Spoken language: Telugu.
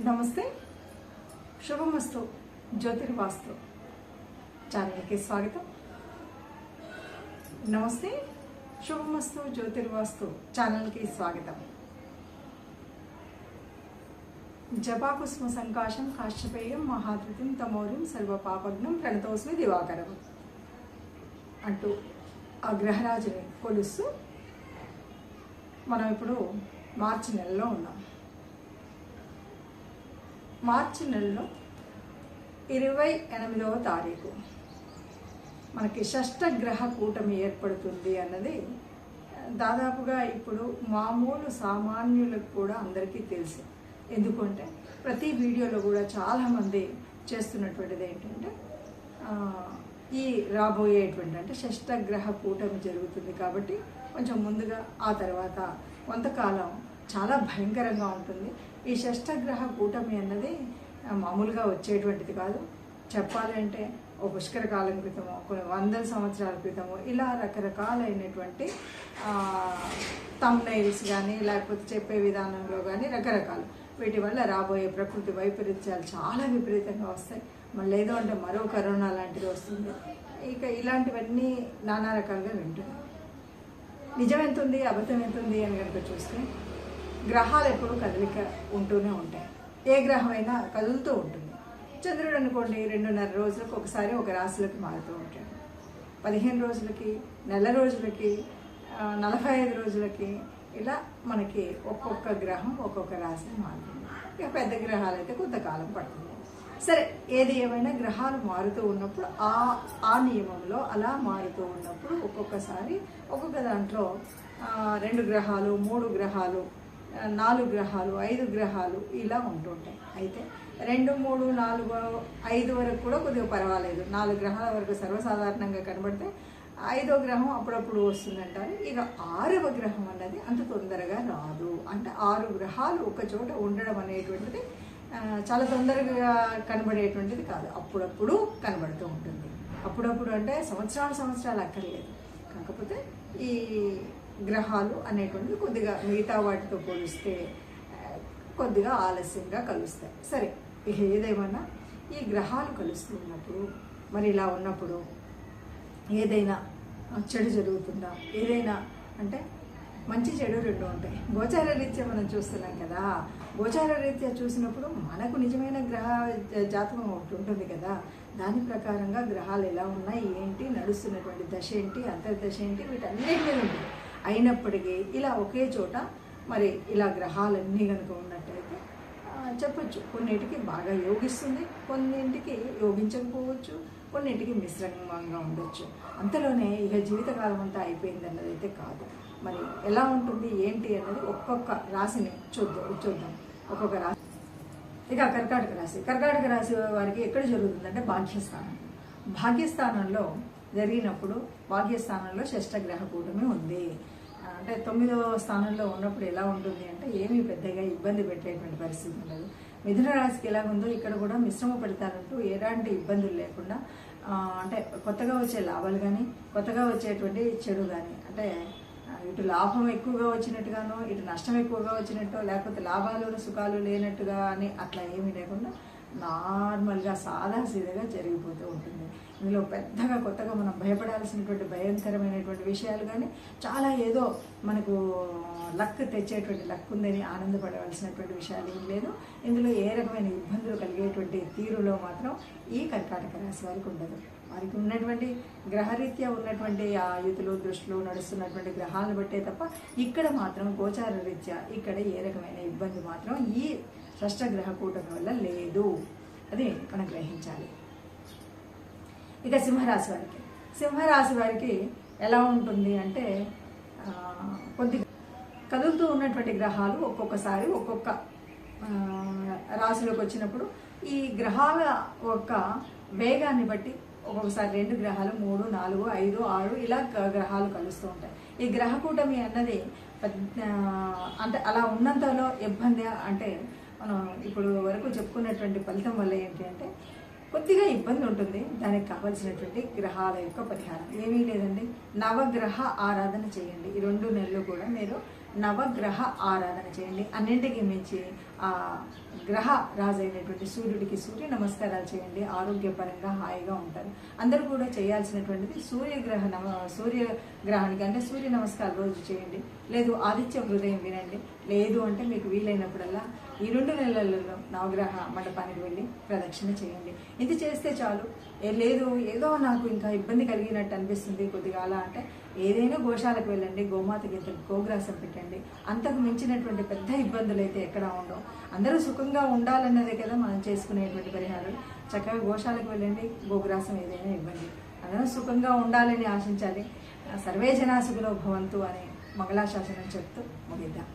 నమస్తే. శుభమస్తు జ్యోతిర్వాస్తు ఛానల్కి స్వాగతం. నమస్తే. శుభమస్తు జ్యోతిర్వాస్తు ఛానల్కి స్వాగతం. జపాకుస్మ సంకాశం కాశ్యపేయం మహాద్వితం తమోరిం సర్వపాపగ్నం ప్రణతోస్మి దివాకరం అంటూ ఆ గ్రహరాజుని కొలుస్తూ మనం ఇప్పుడు మార్చి నెలలో ఉన్నాం. మార్చి నెలలో 28వ తారీఖు మనకి షష్టగ్రహ కూటమి ఏర్పడుతుంది అన్నది దాదాపుగా ఇప్పుడు మామూలు సామాన్యులకు కూడా అందరికీ తెలుసు. ఎందుకంటే ప్రతి వీడియోలో కూడా చాలామంది చేస్తున్నటువంటిది ఏంటంటే ఈ రాబోయేటువంటి అంటే షష్టగ్రహ కూటమి జరుగుతుంది కాబట్టి కొంచెం ముందుగా ఆ తర్వాత కొంతకాలం చాలా భయంకరంగా ఉంటుంది. ఈ షష్టగ్రహ కూటమి అన్నది మామూలుగా వచ్చేటువంటిది కాదు. చెప్పాలంటే ఓ పుష్కర కాలం క్రితమో కొన్ని వందల సంవత్సరాల క్రితమో ఇలా రకరకాలైనటువంటి థంబ్నెయిల్స్ కానీ లేకపోతే చెప్పే విధానంలో కానీ రకరకాలు వీటి వల్ల రాబోయే ప్రకృతి వైపరీత్యాలు చాలా విపరీతంగా వస్తాయి. మళ్ళీ ఏదో అంటే మరో కరోనా లాంటిది వస్తుంది. ఇక ఇలాంటివన్నీ నానా రకాలుగా వింటున్నాం. నిజం ఎంత ఉంది, అబద్ధం ఎంత ఉంది అని కనుక చూస్తే గ్రహాలు ఎప్పుడూ కదలిక ఉంటూనే ఉంటాయి. ఏ గ్రహమైనా కదులుతూ ఉంటుంది. చంద్రుడు అనుకోండి 2.5 రోజులకు ఒకసారి ఒక రాశిలోకి మారుతూ ఉంటాడు. 15 రోజులకి, నెల రోజులకి, 45 రోజులకి ఇలా మనకి ఒక్కొక్క గ్రహం ఒక్కొక్క రాశి మారుతుంది. ఇక పెద్ద గ్రహాలు అయితే కొంతకాలం పడుతుంది. సరే, ఏది ఏమైనా గ్రహాలు మారుతూ ఉన్నప్పుడు ఆ నియమంలో అలా మారుతూ ఉన్నప్పుడు ఒక్కొక్కసారి ఒక్కొక్క దాంట్లో 2 గ్రహాలు, 3 గ్రహాలు, 4 గ్రహాలు, 5 గ్రహాలు ఇలా ఉంటుంటాయి. అయితే 2, 3, 4, 5 వరకు కూడా కొద్దిగా పర్వాలేదు. 4 గ్రహాల వరకు సర్వసాధారణంగా కనబడితే 5వ గ్రహం అప్పుడప్పుడు వస్తుందంటారు. ఇక 6వ గ్రహం అన్నది అంత తొందరగా రాదు. అంటే 6 గ్రహాలు ఒక చోట ఉండడం అనేటువంటిది చాలా తొందరగా కనబడేటువంటిది కాదు. అప్పుడప్పుడు కనబడుతూ ఉంటుంది. అప్పుడప్పుడు అంటే సంవత్సరాలు అక్కర్లేదు. కాకపోతే ఈ గ్రహాలు అనేటువంటివి కొద్దిగా మిగతా వాటితో పోలిస్తే కొద్దిగా ఆలస్యంగా కలుస్తాయి. సరే, ఇక ఏదేమన్నా ఈ గ్రహాలు కలుస్తున్నప్పుడు మరి ఇలా ఉన్నప్పుడు ఏదైనా చెడు జరుగుతుందా? ఏదైనా అంటే మంచి చెడు 2 ఉంటాయి. గోచార రీత్యా మనం చూస్తున్నాం కదా. గోచార రీత్యా చూసినప్పుడు మనకు నిజమైన గ్రహ జాతకం ఒకటి ఉంటుంది కదా. దాని ప్రకారంగా గ్రహాలు ఎలా ఉన్నాయి, ఏంటి, నడుస్తున్నటువంటి దశ ఏంటి, అంతర్దశ ఏంటి, వీటన్నిటి మీద ఉంటుంది. అయినప్పటికీ ఇలా ఒకే చోట మరి ఇలా గ్రహాలన్నీ కనుక ఉన్నట్టయితే చెప్పచ్చు కొన్నింటికి బాగా యోగిస్తుంది, కొన్నింటికి యోగించకపోవచ్చు, కొన్నింటికి మిశ్రమంగా ఉండొచ్చు. అంతలోనే ఇక జీవితకాలం అంతా అయిపోయింది అన్నది అయితే కాదు. మరి ఎలా ఉంటుంది ఏంటి అన్నది ఒక్కొక్క రాశిని చూద్దాం. ఒక్కొక్క రాశి. ఇక కర్కాటక రాశి వారికి ఎక్కడ జరుగుతుందంటే భాగ్యస్థానంలో జరిగినప్పుడు భాగ్యస్థానంలో షష్టగ్రహ కూటమి ఉంది. అంటే 9వ స్థానంలో ఉన్నప్పుడు ఎలా ఉంటుంది అంటే ఏమీ పెద్దగా ఇబ్బంది పెట్టేటువంటి పరిస్థితి ఉండదు. మిథున రాశికి ఎలా ఉందో ఇక్కడ కూడా మిశ్రమ ఫలితాలంటూ ఎలాంటి ఇబ్బందులు లేకుండా అంటే కొత్తగా వచ్చే లాభాలు కానీ కొత్తగా వచ్చేటువంటి చెడు కానీ అంటే ఇటు లాభం ఎక్కువగా వచ్చినట్టుగానో ఇటు నష్టం ఎక్కువగా వచ్చినట్టు లేకపోతే లాభాలు సుఖాలు లేనట్టుగా అని అట్లా ఏమీ లేకుండా నార్మల్గా సాదాసీదాగా జరిగిపోతూ ఉంటుంది. ఇందులో పెద్దగా కొత్తగా మనం భయపడాల్సినటువంటి భయంకరమైనటువంటి విషయాలు కానీ చాలా ఏదో మనకు లక్ తెచ్చేటువంటి లక్ ఉందని ఆనందపడవలసినటువంటి విషయాలు ఏం లేదు. ఇందులో ఏ రకమైన ఇబ్బందులు కలిగేటువంటి తీరులో మాత్రం ఈ కర్కాటక రాశి వారికి ఉండదు. వారికి ఉన్నటువంటి గ్రహరీత్యా ఉన్నటువంటి ఆ యుతులు దృష్టిలో నడుస్తున్నటువంటి గ్రహాలను బట్టే తప్ప ఇక్కడ మాత్రం గోచార రీత్యా ఇక్కడ ఏ రకమైన ఇబ్బంది మాత్రం ఈ షష్టగ్రహ కూటమి వల్ల లేదు. అది మనం గ్రహించాలి. ఇక సింహరాశి వారికి ఎలా ఉంటుంది అంటే కొద్దిగా కదులుతూ ఉన్నటువంటి గ్రహాలు ఒక్కొక్కసారి ఒక్కొక్క రాశిలోకి వచ్చినప్పుడు ఈ గ్రహాల యొక్క వేగాన్ని బట్టి ఒక్కొక్కసారి 2 గ్రహాలు 3, 4, 5, 6 ఇలా గ్రహాలు కలుస్తూ ఉంటాయి. ఈ గ్రహ కూటమి అన్నది అంటే అలా ఉన్నంతలో ఇబ్బంది అంటే మనం ఇప్పుడు వరకు చెప్పుకున్నటువంటి ఫలితం వల్ల ఏంటి అంటే కొద్దిగా ఇబ్బంది ఉంటుంది. దానికి కావాల్సినటువంటి గ్రహాల యొక్క పరిహారం ఏమీ లేదండి. నవగ్రహ ఆరాధన చేయండి. ఈ 2 నెలలు కూడా మీరు నవగ్రహ ఆరాధన చేయండి. అన్నింటికి మించి ఆ గ్రహ రాజైనటువంటి సూర్యుడికి సూర్య నమస్కారాలు చేయండి. ఆరోగ్యపరంగా హాయిగా ఉంటారు. అందరూ కూడా చేయాల్సినటువంటిది సూర్యగ్రహానికి అంటే సూర్య నమస్కారం రోజు చేయండి. లేదు ఆదిత్య హృదయం వినండి. లేదు అంటే మీకు వీలైనప్పుడల్లా ఈ 2 నెలలలో నవగ్రహ మండపానికి వెళ్ళి ప్రదక్షిణ చేయండి. ఇది చేస్తే చాలు. లేదు ఏదో నాకు ఇంకా ఇబ్బంది కలిగినట్టు అనిపిస్తుంది కొద్దిగా అలా అంటే ఏదైనా గోశాలకు వెళ్ళండి, గోమాతకి గోగ్రాసం పెట్టండి. అంతకు మించినటువంటి పెద్ద ఇబ్బందులు అయితే ఎక్కడ ఉండవు. అందరూ సుఖంగా ఉండాలన్నదే కదా మనం చేసుకునేటువంటి పరిహారం. చక్కగా గోశాలకు వెళ్ళండి, గోగ్రాసం ఏదైనా ఇవ్వండి. అందరూ సుఖంగా ఉండాలని ఆశించాలి. సర్వే జనా సుఖినో భవంతు అనే మంగళాశాసనం చెప్తూ ముగిద్దాం.